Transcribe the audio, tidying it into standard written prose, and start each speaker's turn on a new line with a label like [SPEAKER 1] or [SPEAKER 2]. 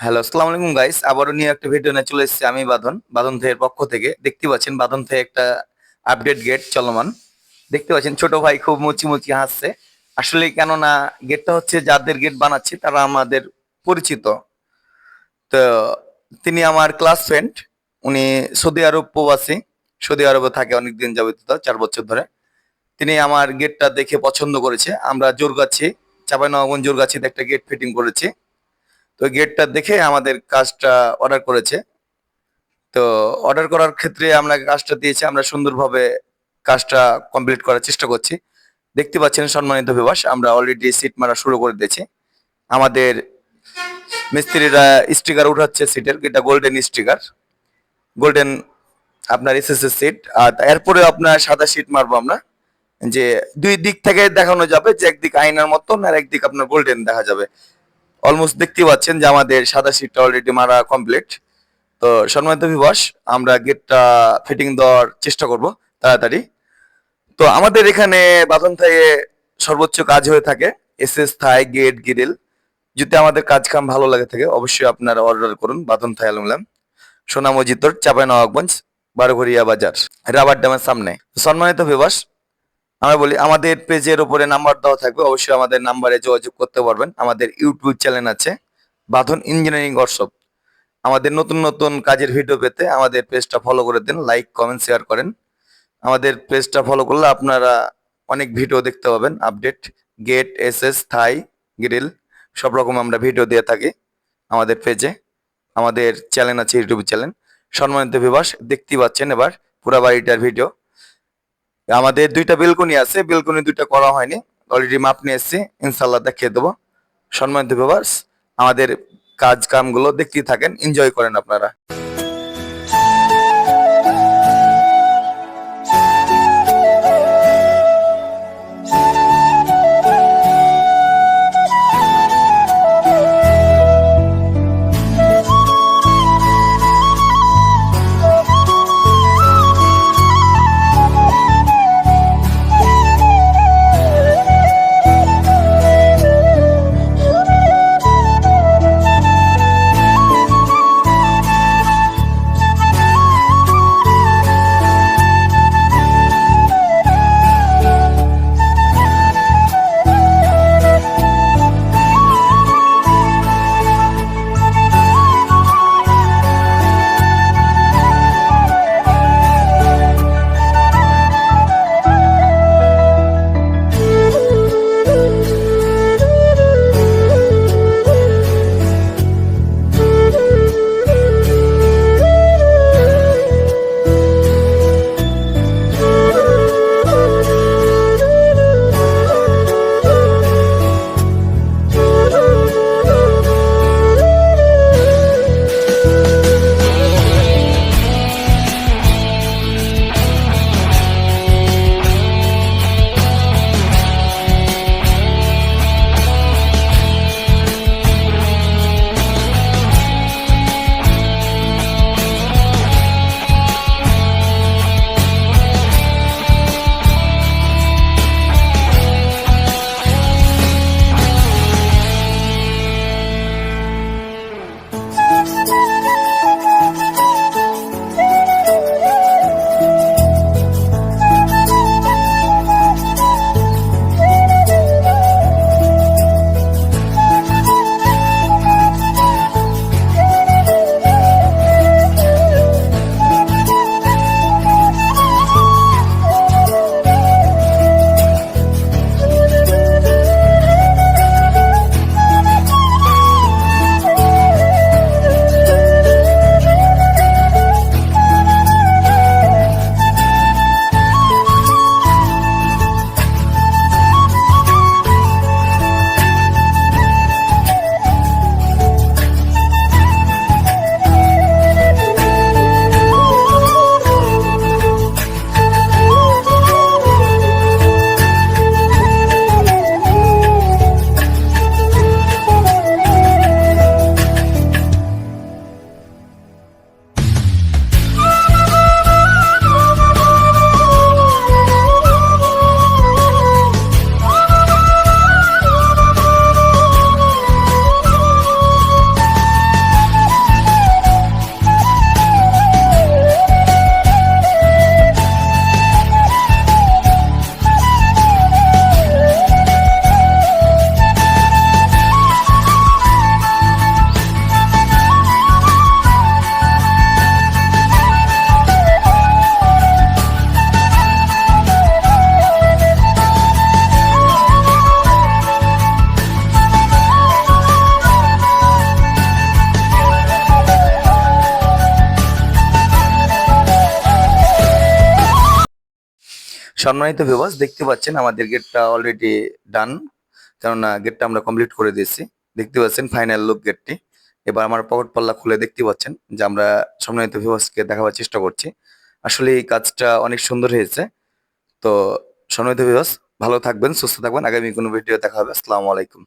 [SPEAKER 1] Hello, আসসালামু আলাইকুম guys. আবারও নিয়ে একটা ভিডিও নিয়ে চলে এসেছি আমি বাঁধন থেকে পক্ষ থেকে। দেখতে পাচ্ছেন বাঁধন থেকে একটা আপডেট গেট চলমান। দেখতে পাচ্ছেন ছোট ভাই খুব মুচি মুচি হাসছে। আসলে কেননা গেটটা হচ্ছে যাদের গেট বানাচ্ছি তারা আমাদের পরিচিত। তো তিনি আমার ক্লাস ফ্রেন্ড। উনি সৌদি আরব প্রবাসী। সৌদি আরবে থাকে অনেকদিন যাবত, 4 বছর ধরে। তিনি আমার গেটটা দেখে পছন্দ করেছে। আমরা জোরগাছি, চাঁপাইনবাবগঞ্জ জোরগাছিতে একটা গেট ফিটিং করেছি। তো গেটটা দেখে আমাদের কাজটা অর্ডার করেছে। তো অর্ডার করার ক্ষেত্রে আমরা কাজটা দিয়েছি, আমরা সুন্দরভাবে কাজটা কমপ্লিট করার চেষ্টা করছি। দেখতে পাচ্ছেন সম্মানিত ভিউয়ার্স, আমরা অলরেডি সিট মারা শুরু করে দিয়েছি। আমাদের মিস্ত্রিরা স্টিকার উঠাচ্ছে সিটের, এটা গোল্ডেন স্টিকার, গোল্ডেন আপনার এসএসএস সিট। আর এরপরে আপনার সাদা সিট মারবো আমরা, যে দুই দিক থেকে দেখানো যাবে, যে একদিক আয়নার মতন আর একদিক আপনার গোল্ডেন দেখা যাবে। অলমোস্ট দেখতে পাচ্ছেন যে আমাদের সাদা সিটটা অলরেডি মারা কমপ্লিট। তো সম্মানিত ভিউয়ার্স, আমরা গেটটা ফিটিং দেওয়ার চেষ্টা করব তাড়াতাড়ি। তো আমাদের এখানে বাঁধন থাইয়ে সর্বোচ্চ কাজ হয়ে থাকে এসএস থাই, গেট, গ্রিল। যদি আমাদের কাজ কাম ভালো লাগে থাকে অবশ্যই আপনারা অর্ডার করুন বাঁধন থাই অ্যালুমিনিয়াম, সোনামজি তোর, চাঁপাইনবাবগঞ্জ, বারোঘরিয়া বাজার, রাবার ড্যামের সামনে। সম্মানিত ভিউয়ার্স, আমরা বলি আমাদের পেজের উপরে নাম্বার দেওয়া থাকবে, অবশ্যই আমাদের নাম্বারে যোগাযোগ করতে পারবেন। আমাদের ইউটিউব চ্যানেল আছে বাঁধন ইঞ্জিনিয়ারিং ওয়ার্কশপ। আমাদের নতুন নতুন কাজের ভিডিও পেতে আমাদের পেজটা ফলো করে দিন, লাইক কমেন্ট শেয়ার করেন। আমাদের পেজটা ফলো করলে আপনারা অনেক ভিডিও দেখতে পাবেন আপডেট। গেট, এসএস, থাই, গ্রিল সব রকম আমরা ভিডিও দিয়ে থাকি আমাদের পেজে। আমাদের চ্যানেল আছে, ইউটিউব চ্যানেল। সম্মানিত ভিউয়ার্স, দেখতেই পাচ্ছেন এবার পুরা বাড়িটার ভিডিও। আমাদের দুইটা বেলকনি আছে, বেলকনি দুইটা করা হয়নি, অলরেডি মাপ নিয়ে এসেছি, ইনশাল্লাহ দেখিয়ে দেবো। সম্মানিত ভিউয়ার্স, আমাদের কাজ কামগুলো দেখতেই থাকেন, এনজয় করেন আপনারা। সম্মানিত ভিউয়ার্স, দেখতে পাচ্ছেন আমাদের গেটটা অলরেডি ডান, কেননা গেটটা আমরা কমপ্লিট করে দিয়েছি। দেখতে পাচ্ছেন ফাইনাল লুক গেটটি। এবার আমার পকেট পাল্লা খুলে দেখতে পাচ্ছেন যে আমরা সম্মানিত ভিউয়ার্সকে দেখাবার চেষ্টা করছি। আসলে এই কাজটা অনেক সুন্দর হয়েছে। তো সম্মানিত ভিউয়ার্স, ভালো থাকবেন, সুস্থ থাকবেন। আগামী কোনো ভিডিও দেখা হবে। আসসালামু আলাইকুম।